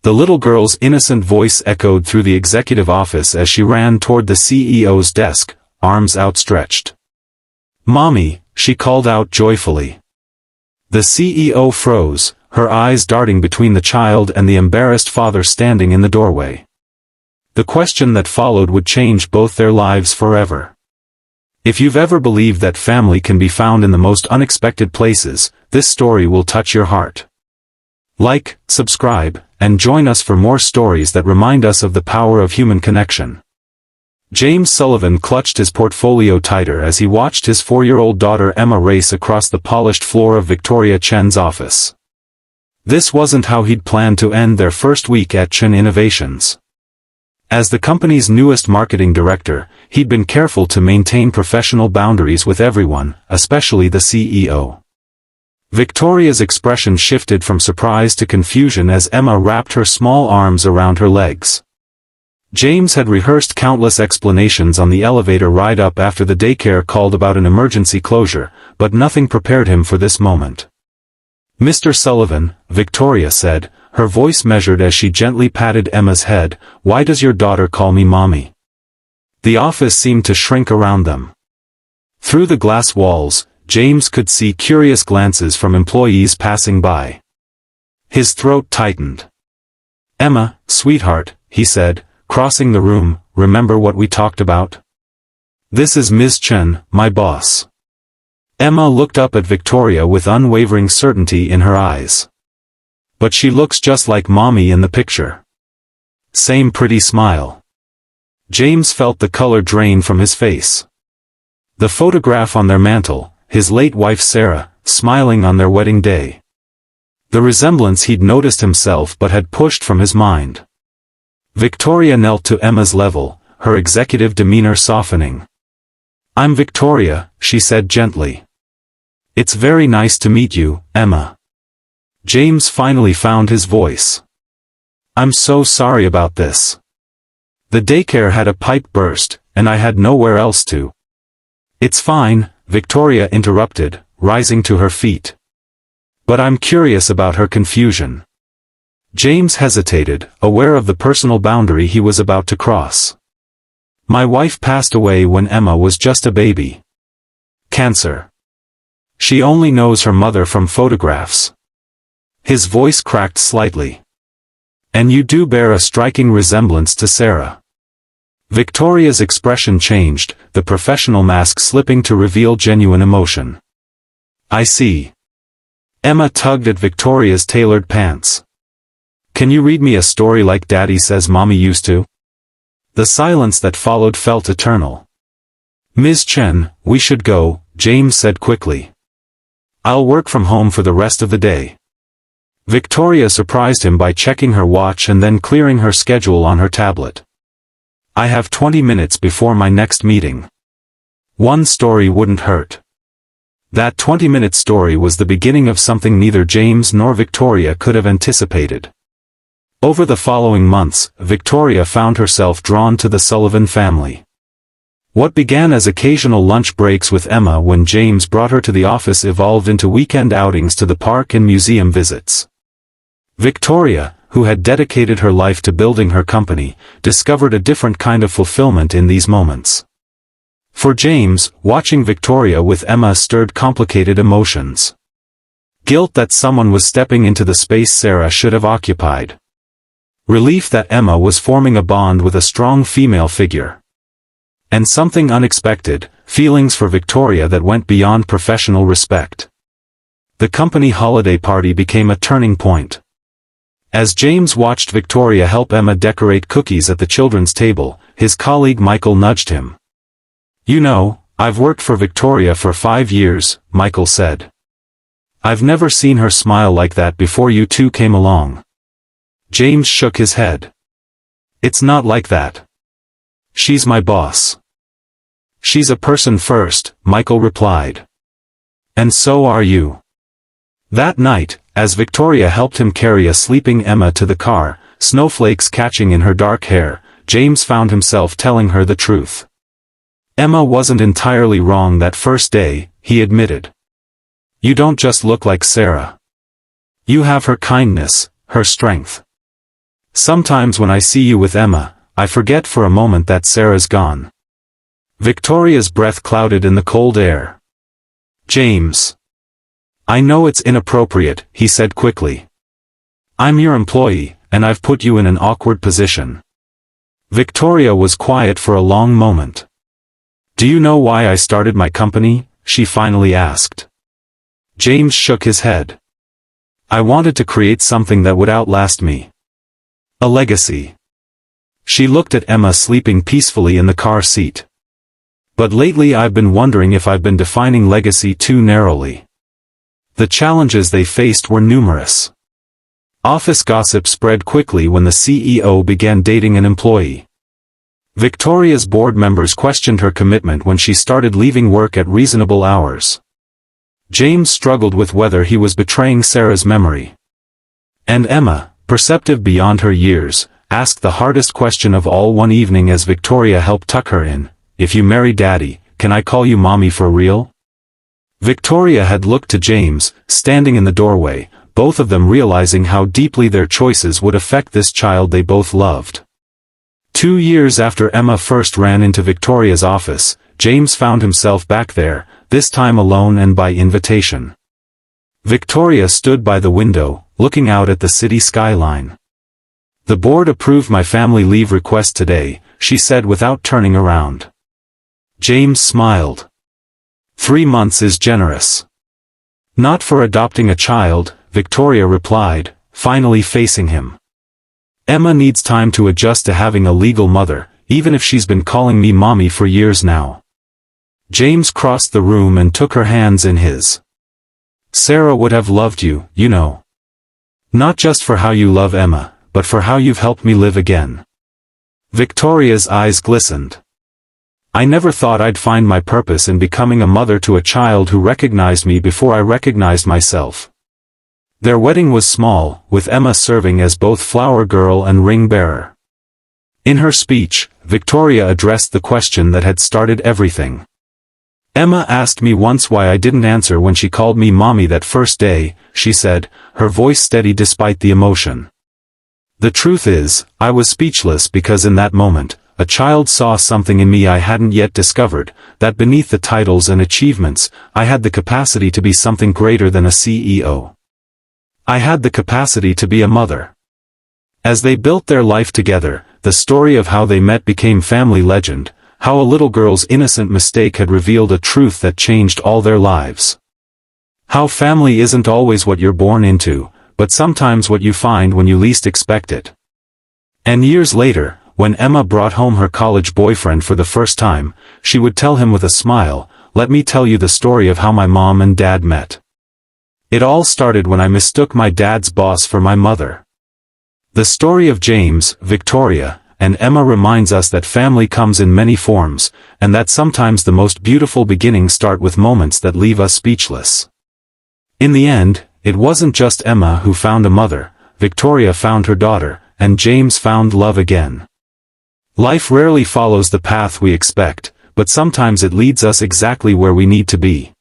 The little girl's innocent voice echoed through the executive office as she ran toward the CEO's desk, arms outstretched. "Mommy," she called out joyfully. The CEO froze, her eyes darting between the child and the embarrassed father standing in the doorway. The question that followed would change both their lives forever. If you've ever believed that family can be found in the most unexpected places, this story will touch your heart. Like, subscribe, and join us for more stories that remind us of the power of human connection. James Sullivan clutched his portfolio tighter as he watched his 4-year-old daughter Emma race across the polished floor of Victoria Chen's office. This wasn't how he'd planned to end their first week at Chen Innovations. As the company's newest marketing director, he'd been careful to maintain professional boundaries with everyone, especially the CEO. Victoria's expression shifted from surprise to confusion as Emma wrapped her small arms around her legs. James had rehearsed countless explanations on the elevator ride up after the daycare called about an emergency closure, but nothing prepared him for this moment. "Mr. Sullivan," Victoria said, her voice measured as she gently patted Emma's head, "why does your daughter call me Mommy?" The office seemed to shrink around them. Through the glass walls, James could see curious glances from employees passing by. His throat tightened. "Emma, sweetheart," he said, crossing the room, "remember what we talked about? This is Ms. Chen, my boss." Emma looked up at Victoria with unwavering certainty in her eyes. "But she looks just like Mommy in the picture." Same pretty smile. James felt the color drain from his face. The photograph on their mantel, his late wife Sarah, smiling on their wedding day. The resemblance he'd noticed himself but had pushed from his mind. Victoria knelt to Emma's level, her executive demeanor softening. "I'm Victoria," she said gently. "It's very nice to meet you, Emma." James finally found his voice. "I'm so sorry about this. The daycare had a pipe burst, and I had nowhere else to." "It's fine," Victoria interrupted, rising to her feet. "But I'm curious about her confusion." James hesitated, aware of the personal boundary he was about to cross. "My wife passed away when Emma was just a baby. Cancer. She only knows her mother from photographs." His voice cracked slightly. "And you do bear a striking resemblance to Sarah." Victoria's expression changed, the professional mask slipping to reveal genuine emotion. "I see." Emma tugged at Victoria's tailored pants. "Can you read me a story like Daddy says Mommy used to?" The silence that followed felt eternal. "Ms. Chen, we should go," James said quickly. "I'll work from home for the rest of the day." Victoria surprised him by checking her watch and then clearing her schedule on her tablet. "I have 20 minutes before my next meeting. One story wouldn't hurt." That 20-minute story was the beginning of something neither James nor Victoria could have anticipated. Over the following months, Victoria found herself drawn to the Sullivan family. What began as occasional lunch breaks with Emma when James brought her to the office evolved into weekend outings to the park and museum visits. Victoria, who had dedicated her life to building her company, discovered a different kind of fulfillment in these moments. For James, watching Victoria with Emma stirred complicated emotions. Guilt that someone was stepping into the space Sarah should have occupied. Relief that Emma was forming a bond with a strong female figure. And something unexpected, feelings for Victoria that went beyond professional respect. The company holiday party became a turning point. As James watched Victoria help Emma decorate cookies at the children's table, his colleague Michael nudged him. "You know, I've worked for Victoria for 5 years, Michael said. I've never seen her smile like that before you two came along." James shook his head. "It's not like that. She's my boss." "She's a person first," Michael replied. "And so are you." That night, as Victoria helped him carry a sleeping Emma to the car, snowflakes catching in her dark hair, James found himself telling her the truth. Emma wasn't entirely wrong that first day, he admitted. "You don't just look like Sarah. You have her kindness, her strength. Sometimes when I see you with Emma, I forget for a moment that Sarah's gone. Victoria's breath clouded in the cold air. James. I know it's inappropriate, he said quickly. I'm your employee, and I've put you in an awkward position. Victoria was quiet for a long moment. Do you know why I started my company? She finally asked. James shook his head. I wanted to create something that would outlast me. A legacy. She looked at Emma sleeping peacefully in the car seat. But lately I've been wondering if I've been defining legacy too narrowly. The challenges they faced were numerous. Office gossip spread quickly when the CEO began dating an employee. Victoria's board members questioned her commitment when she started leaving work at reasonable hours. James struggled with whether he was betraying Sarah's memory. And Emma, perceptive beyond her years, asked the hardest question of all one evening as Victoria helped tuck her in. If you marry Daddy, can I call you Mommy for real? Victoria had looked to James, standing in the doorway, both of them realizing how deeply their choices would affect this child they both loved. 2 years after Emma first ran into Victoria's office, James found himself back there, this time alone and by invitation. Victoria stood by the window, looking out at the city skyline. The board approved my family leave request today, she said without turning around. James smiled. 3 months is generous. Not for adopting a child, Victoria replied, finally facing him. Emma needs time to adjust to having a legal mother, even if she's been calling me Mommy for years now. James crossed the room and took her hands in his. Sarah would have loved you, you know. Not just for how you love Emma, but for how you've helped me live again. Victoria's eyes glistened. I never thought I'd find my purpose in becoming a mother to a child who recognized me before I recognized myself. Their wedding was small, with Emma serving as both flower girl and ring bearer. In her speech, Victoria addressed the question that had started everything. Emma asked me once why I didn't answer when she called me Mommy that first day, she said, her voice steady despite the emotion. The truth is, I was speechless because in that moment, a child saw something in me I hadn't yet discovered, that beneath the titles and achievements, I had the capacity to be something greater than a CEO. I had the capacity to be a mother. As they built their life together, the story of how they met became family legend, how a little girl's innocent mistake had revealed a truth that changed all their lives. How family isn't always what you're born into, but sometimes what you find when you least expect it. And years later, when Emma brought home her college boyfriend for the first time, she would tell him with a smile, "Let me tell you the story of how my mom and dad met. It all started when I mistook my dad's boss for my mother." The story of James, Victoria, and Emma reminds us that family comes in many forms, and that sometimes the most beautiful beginnings start with moments that leave us speechless. In the end, it wasn't just Emma who found a mother, Victoria found her daughter, and James found love again. Life rarely follows the path we expect, but sometimes it leads us exactly where we need to be.